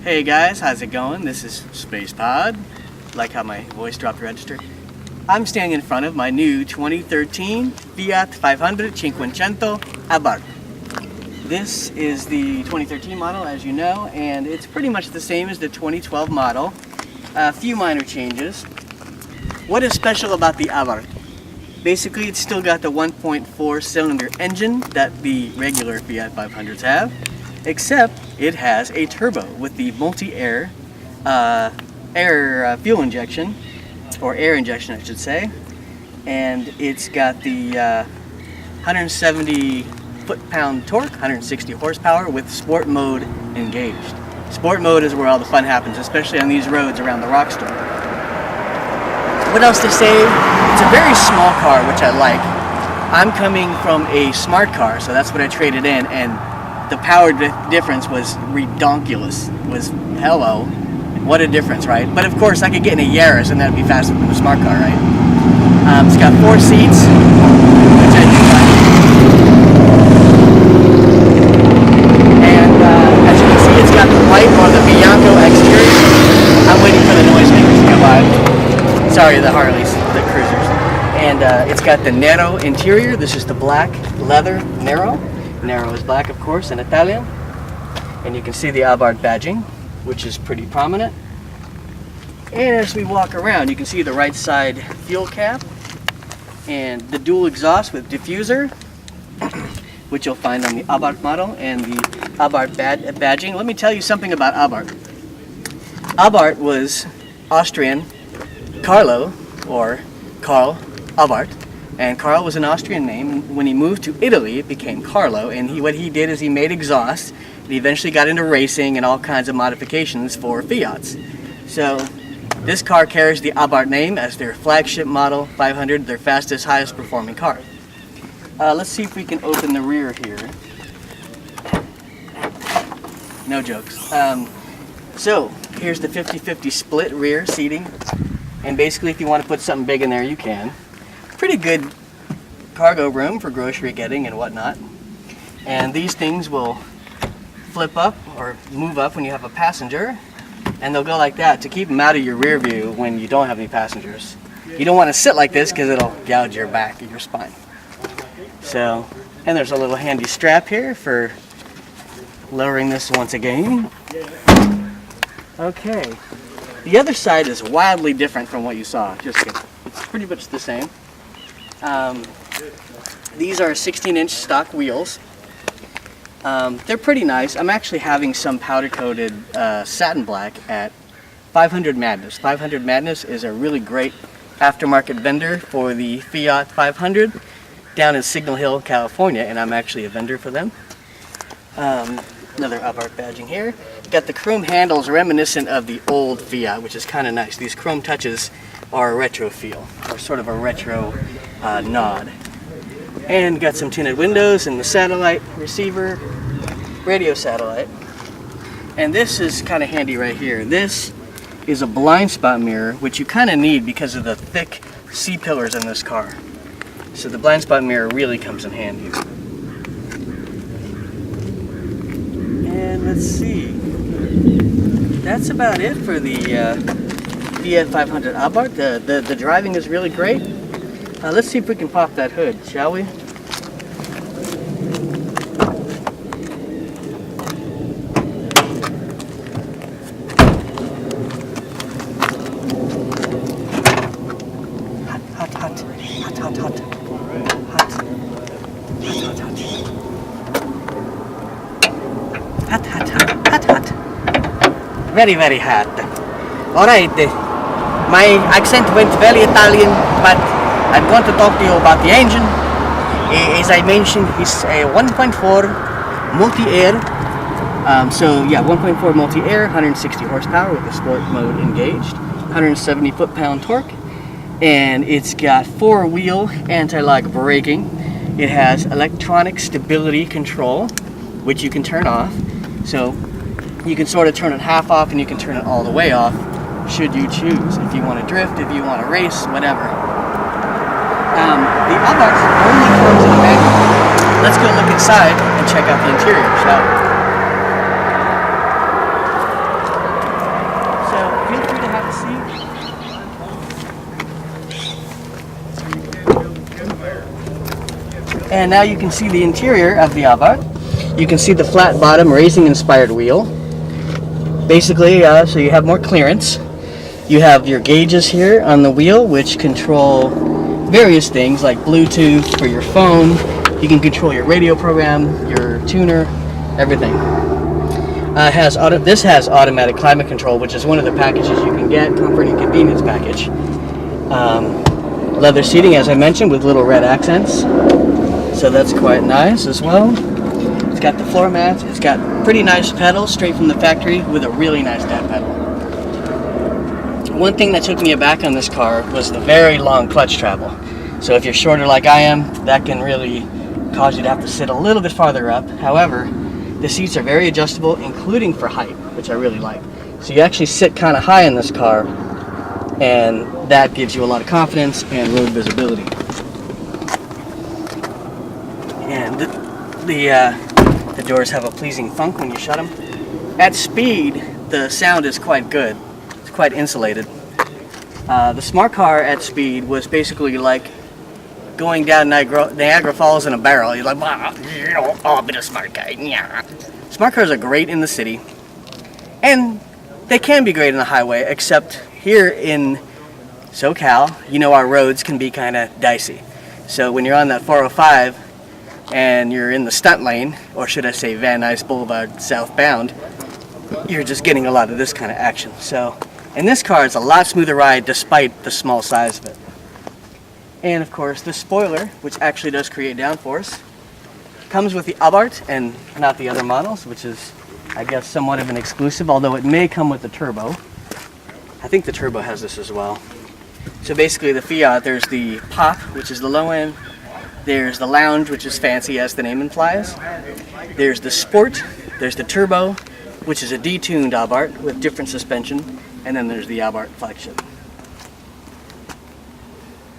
Hey guys, how's it going? This is Space Pod. Like how my voice dropped register. I'm standing in front of my new 2013 Fiat 500 500 Abarth. This is the 2013 model, as you know, and it's pretty much the same as the 2012 model. A few minor changes. What is special about the Abarth? Basically, it's still got the 1.4 cylinder engine that the regular Fiat 500s have, except it has a turbo with the multi-air fuel injection, or air injection I should say, and it's got the 170 foot-pound torque, 160 horsepower with sport mode engaged. Sport mode is where all the fun happens, especially on these roads around the Rockstar. What else to say? It's a very small car, which I like. I'm coming from a smart car, so that's what I traded in, and the power difference was redonkulous. Was hello, what a difference, right? But of course, I could get in a Yaris, and that'd be faster than a smart car, right? It's got 4 seats, which I do like. And as you can see, it's got the white or the Bianco exterior. I'm waiting for the noisemakers to come by. Sorry, the Harleys, the cruisers. And it's got the Nero interior. This is the black leather Nero. Nero is black, of course, in Italian. And you can see the Abarth badging, which is pretty prominent. And as we walk around, you can see the right side fuel cap and the dual exhaust with diffuser, which you'll find on the Abarth model, and the Abarth badging. Let me tell you something about Abarth. Abarth was Austrian Carlo, or Karl Abarth, and Karl was an Austrian name. When he moved to Italy, it became Carlo, and what he did is he made exhaust, and he eventually got into racing and all kinds of modifications for Fiats. So this car carries the Abarth name as their flagship model 500, their fastest, highest performing car. Let's see if we can open the rear here. No jokes. So here's the 50-50 split rear seating. And basically, if you want to put something big in there, you can. Pretty good cargo room for grocery getting and whatnot. And these things will flip up or move up when you have a passenger. And they'll go like that to keep them out of your rear view when you don't have any passengers. You don't want to sit like this because it'll gouge your back and your spine. So, and there's a little handy strap here for lowering this once again. Okay. The other side is wildly different from what you saw. Just kidding. It's pretty much the same. These are 16-inch stock wheels. They're pretty nice. I'm actually having some powder-coated satin black at 500 Madness. 500 Madness is a really great aftermarket vendor for the Fiat 500 down in Signal Hill, California, and I'm actually a vendor for them. Another Abarth badging here. Got the chrome handles reminiscent of the old Fiat, which is kind of nice. These chrome touches are a retro feel, or sort of a retro nod. And got some tinted windows and the satellite receiver, radio satellite. And this is kind of handy right here. This is a blind spot mirror, which you kind of need because of the thick C-pillars in this car. So the blind spot mirror really comes in handy. And let's see. That's about it for the Fiat 500 Abarth. The driving is really great. Let's see if we can pop that hood, shall we? Hot, hot, hot, hot, hot, hot, hot, hot, hot, hot, hot, hot, hot, hot. Very, very hot. Alright, my accent went very Italian, but I'm going to talk to you about the engine. As I mentioned, it's a 1.4 multi-air. So yeah, 1.4 multi-air, 160 horsepower with the sport mode engaged, 170 foot-pound torque, and it's got 4-wheel anti-lock braking. It has electronic stability control, which you can turn off. So you can sort of turn it half off and you can turn it all the way off should you choose. If you want to drift, if you want to race, whatever. The Abarth only comes in a manual. Let's go look inside and check out the interior, shall we? And now you can see the interior of the Abarth. You can see the flat bottom racing inspired wheel. Basically, so you have more clearance. You have your gauges here on the wheel, which control various things like Bluetooth for your phone. You can control your radio program, your tuner, everything. This has automatic climate control, which is one of the packages you can get, comfort and convenience package. Leather seating, as I mentioned, with little red accents. So that's quite nice as well. It's got the floor mats. It's got pretty nice pedals straight from the factory with a really nice dad pedal. One thing that took me aback on this car was the very long clutch travel. So if you're shorter like I am, that can really cause you to have to sit a little bit farther up. However, the seats are very adjustable, including for height, which I really like. So you actually sit kind of high in this car, and that gives you a lot of confidence and road visibility. And the doors have a pleasing thunk when you shut them. At speed, the sound is quite good. It's quite insulated. The smart car at speed was basically like going down Niagara Falls in a barrel. You're like, oh, I've been a smart guy. Yeah. Smart cars are great in the city, and they can be great in the highway, except here in SoCal, you know, our roads can be kind of dicey. So when you're on that 405 and you're in the stunt lane, or should I say Van Nuys Boulevard southbound, you're just getting a lot of this kind of action. So in this car, it's a lot smoother ride despite the small size of it. And of course, the spoiler, which actually does create downforce, comes with the Abarth and not the other models, which is, I guess, somewhat of an exclusive, although it may come with the turbo. I think the turbo has this as well. So basically the Fiat, there's the Pop, which is the low end. There's the Lounge, which is fancy, as the name implies. There's the Sport. There's the Turbo, which is a detuned Abarth with different suspension. And then there's the Abarth Flagship.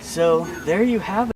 So there you have it.